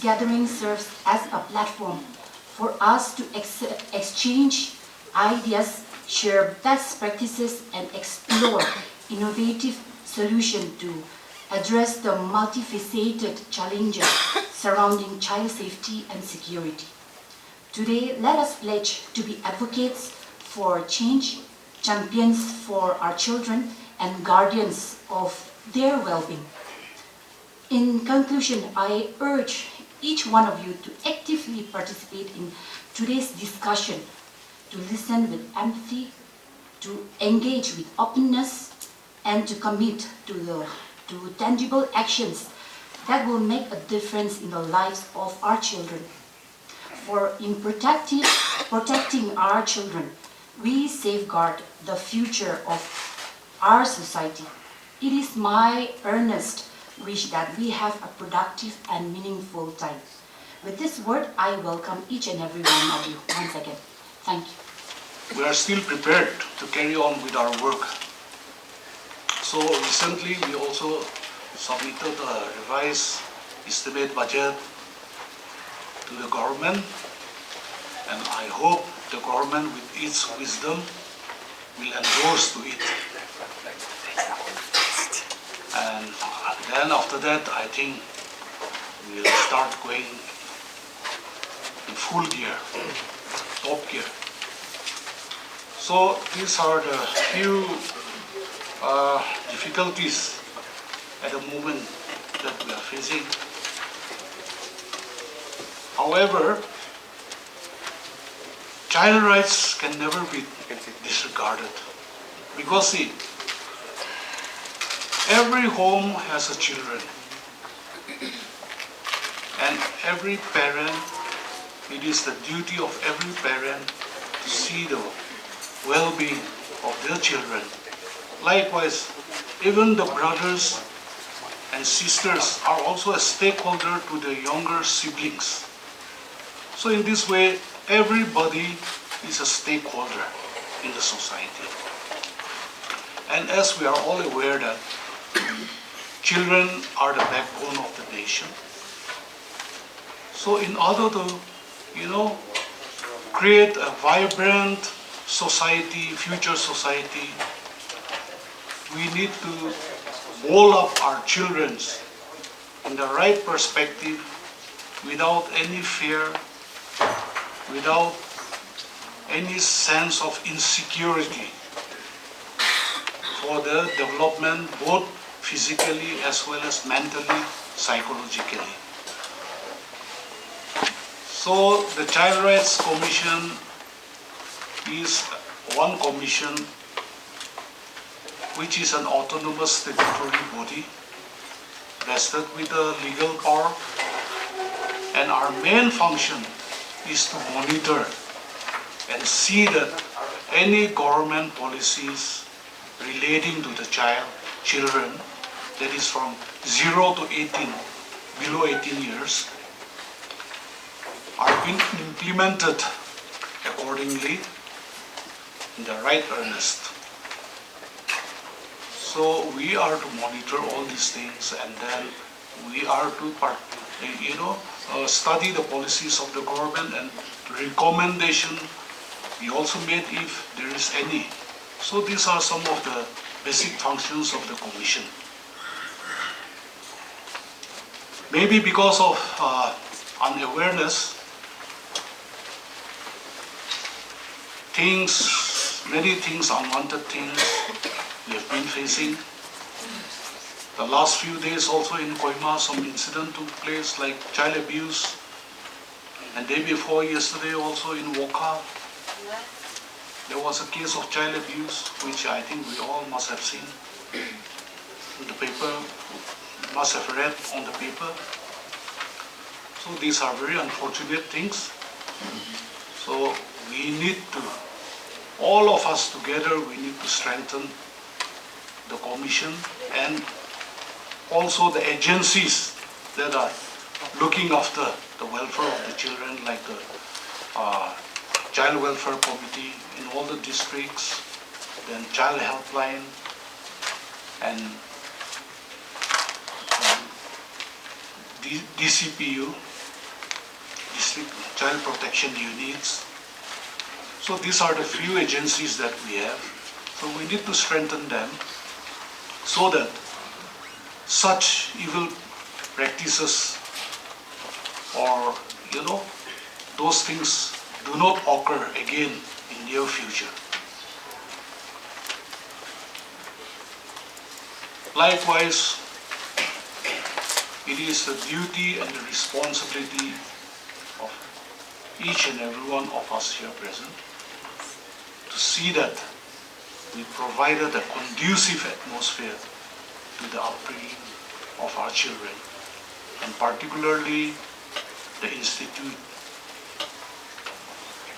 gathering serves as a platform for us to exchange ideas, share best practices, and explore innovative solutions to address the multifaceted challenges surrounding child safety and security. Today, let us pledge to be advocates for change, champions for our children, and guardians of their well-being. In conclusion, I urge each one of you to actively participate in today's discussion, to listen with empathy, to engage with openness, and to commit to tangible actions that will make a difference in the lives of our children. For in protecting our children, we safeguard the future of our society. It is my earnest wish that we have a productive and meaningful time. With this word, I welcome each and every one of you once again. Thank you. We are still prepared to carry on with our work. So recently we also submitted a revised estimate budget to the government, and I hope the government with its wisdom will endorse to it. And then after that, I think we'll start going in full gear, top gear. So these are the few difficulties at the moment that we are facing. However, child rights can never be disregarded, because see, every home has a children, and every parent, it is the duty of every parent to see the well-being of their children. Likewise, even the brothers and sisters are also a stakeholder to the younger siblings. So in this way, everybody is a stakeholder in the society. And as we are all aware that children are the backbone of the nation, so in order to, create a vibrant society, future society, we need to mold up our children in the right perspective, without any fear, without any sense of insecurity, for the development both physically as well as mentally, psychologically. So the Child Rights Commission is one commission which is an autonomous statutory body vested with a legal power, and our main function is to monitor and see that any government policies relating to the children, that is from 0 to 18, below 18 years, are being implemented accordingly in the right earnest. So we are to monitor all these things, and then we are to study the policies of the government, and recommendation we also made if there is any. So these are some of the basic functions of the commission. Maybe because of unawareness, many things, unwanted things we have been facing. The last few days also in Koima, some incident took place like child abuse, and day before yesterday also in Wokha, there was a case of child abuse, which I think we all must have seen in the paper, must have read on the paper. So these are very unfortunate things. So we need to, all of us together, we need to strengthen the commission and also the agencies that are looking after the welfare of the children, like the Child Welfare Committee in all the districts, then Child Helpline, and DCPU, basic child protection units. So these are the few agencies that we have. So we need to strengthen them so that such evil practices or, those things do not occur again in near future. Likewise, it is the duty and the responsibility of each and every one of us here present to see that we provided a conducive atmosphere to the upbringing of our children, and particularly the institute,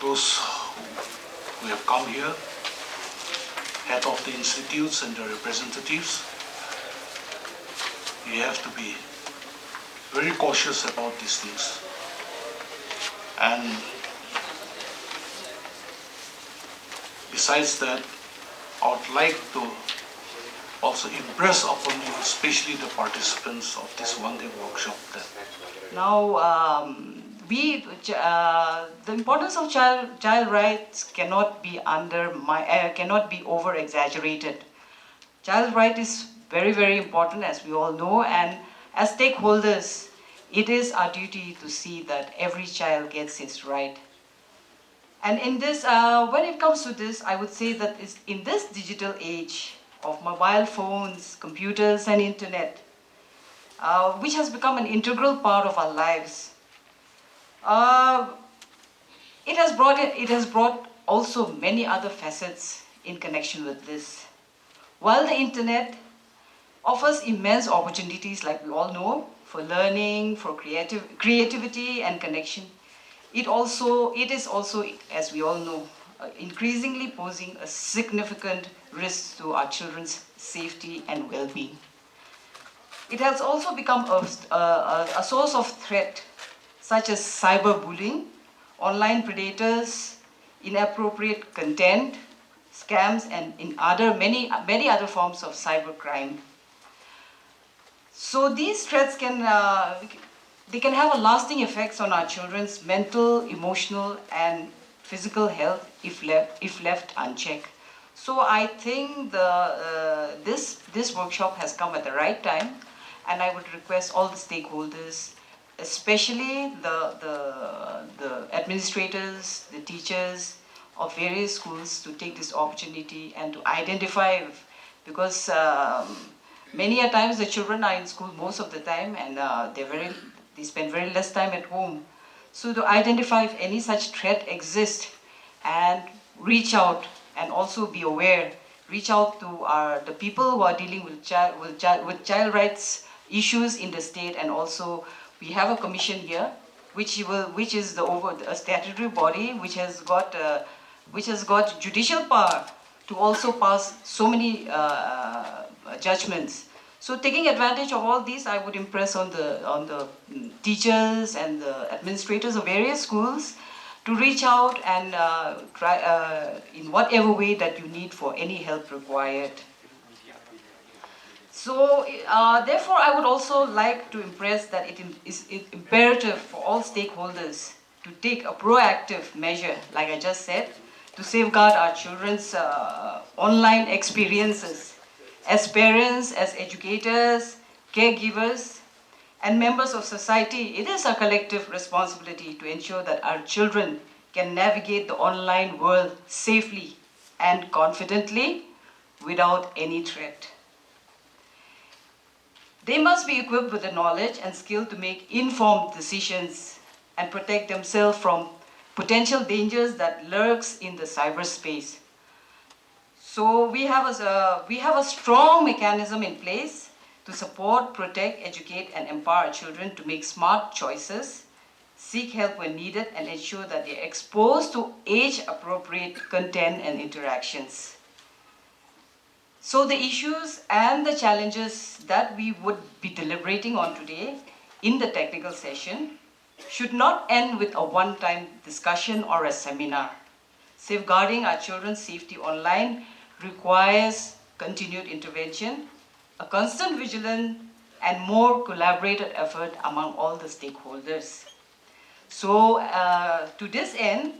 those who have come here, head of the institutes and their representatives. You have to be very cautious about these things. And besides that, I would like to also impress upon you, especially the participants of this one-day workshop, that now the importance of child rights cannot be cannot be over exaggerated. Child right is very, very important, as we all know, and as stakeholders, it is our duty to see that every child gets its right. And in this, when it comes to this, I would say that in this digital age of mobile phones, computers, and internet, which has become an integral part of our lives, it has brought also many other facets in connection with this. While the internet offers immense opportunities, like we all know, for learning, for creativity and connection, it is also, as we all know, increasingly posing a significant risk to our children's safety and well-being. It has also become a source of threat, such as cyberbullying, online predators, inappropriate content, scams, and many other forms of cybercrime. So these threats can have a lasting effects on our children's mental, emotional, and physical health if left unchecked. So I think this workshop has come at the right time, and I would request all the stakeholders, especially the administrators, the teachers of various schools, to take this opportunity and to identify, because many a times the children are in school most of the time, and they spend very less time at home. So to identify if any such threat exists and reach out, and also be aware, reach out to the people who are dealing with child rights issues in the state. And also we have a commission here, which is a statutory body which has got judicial power to also pass so many judgments. So taking advantage of all these, I would impress on the teachers and the administrators of various schools to reach out and try in whatever way that you need for any help required. So therefore, I would also like to impress that it is imperative for all stakeholders to take a proactive measure, like I just said, to safeguard our children's online experiences. As parents, as educators, caregivers, and members of society, it is our collective responsibility to ensure that our children can navigate the online world safely and confidently without any threat. They must be equipped with the knowledge and skill to make informed decisions and protect themselves from potential dangers that lurks in the cyberspace. So we have a strong mechanism in place to support, protect, educate, and empower children to make smart choices, seek help when needed, and ensure that they are exposed to age-appropriate content and interactions. So the issues and the challenges that we would be deliberating on today in the technical session should not end with a one-time discussion or a seminar. Safeguarding our children's safety online requires continued intervention, a constant vigilance, and more collaborated effort among all the stakeholders. So to this end,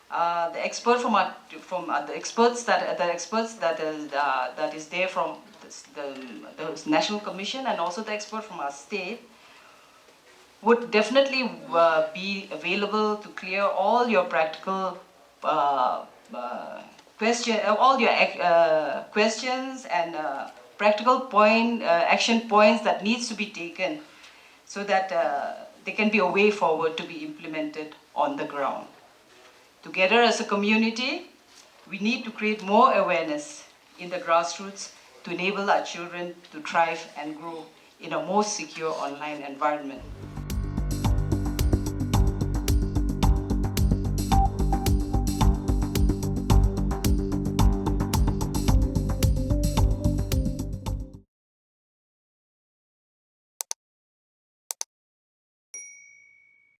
the expert the experts that is there from the National Commission, and also the expert from our state would definitely be available to clear all your practical all your questions and practical action points that needs to be taken, so that there can be a way forward to be implemented on the ground. Together as a community, we need to create more awareness in the grassroots to enable our children to thrive and grow in a more secure online environment.